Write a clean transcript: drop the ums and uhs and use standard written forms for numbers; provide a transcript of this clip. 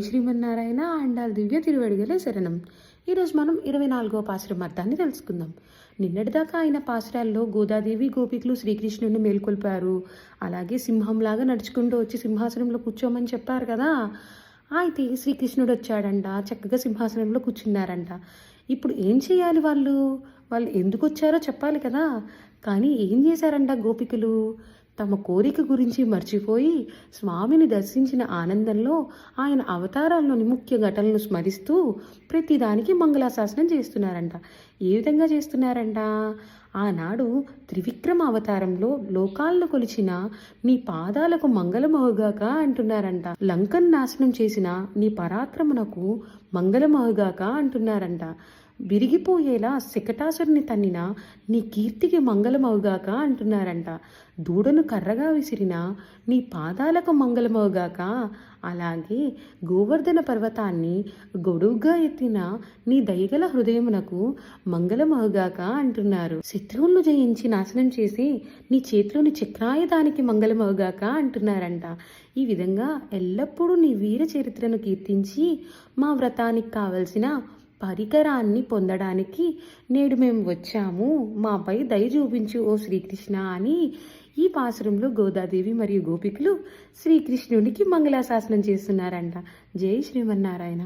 శ్రీమన్నారాయణ ఆండాళ్ దివ్య తిరువడిగలే శరణం. ఈరోజు మనం 24వ పాసురం అర్థాన్ని తెలుసుకుందాం. నిన్నటిదాకా ఆయన పాసురాల్లో గోదాదేవి గోపికలు శ్రీకృష్ణుడిని మేల్కొల్పారు. అలాగే సింహంలాగా నడుచుకుంటూ వచ్చి సింహాసనంలో కూర్చోమని చెప్పారు కదా. అయితే శ్రీకృష్ణుడు వచ్చాడంట, చక్కగా సింహాసనంలో కూర్చున్నారంట. ఇప్పుడు ఏం చేయాలి వాళ్ళు ఎందుకు వచ్చారో చెప్పాలి కదా. కానీ ఏం చేశారంట గోపికలు? తమ కోరిక గురించి మర్చిపోయి స్వామిని దర్శించిన ఆనందంలో ఆయన అవతారాల్లోని ముఖ్య ఘటనలు స్మరిస్తూ ప్రతిదానికి మంగళాశాసనం చేస్తున్నారంట. ఏ విధంగా చేస్తున్నారంట? ఆనాడు త్రివిక్రమ అవతారంలో లోకాలను కొలిచిన నీ పాదాలకు మంగళమహుగాక అంటున్నారంట. లంకన్ నాశనం చేసిన నీ పరాక్రమణకు మంగళమహుగాక అంటున్నారంట. విరిగిపోయేలా శకటాసురుని తన్నిన నీ కీర్తికి మంగళమవుగాక అంటున్నారంట. దూడను కర్రగా విసిరిన నీ పాదాలకు మంగళమవుగాక, అలాగే గోవర్ధన పర్వతాన్ని గొడుగుగా ఎత్తిన నీ దయగల హృదయమునకు మంగళమవుగాక అంటున్నారు. శత్రువులను జయించి నాశనం చేసి నీ చేతిలోని చక్రాయుధానికి మంగళమవుగాక అంటున్నారంట. ఈ విధంగా ఎల్లప్పుడూ నీ వీర చరిత్రను కీర్తించి మా వ్రతానికి కావలసిన పరికరాన్ని పొందడానికి నేడు మేము వచ్చాము, మాపై దయ చూపించు ఓ శ్రీకృష్ణ అని ఈ పాసురంలో గోదాదేవి మరియు గోపికలు శ్రీకృష్ణుడికి మంగళాశాసనం చేస్తున్నారంట. జై శ్రీమన్నారాయణ.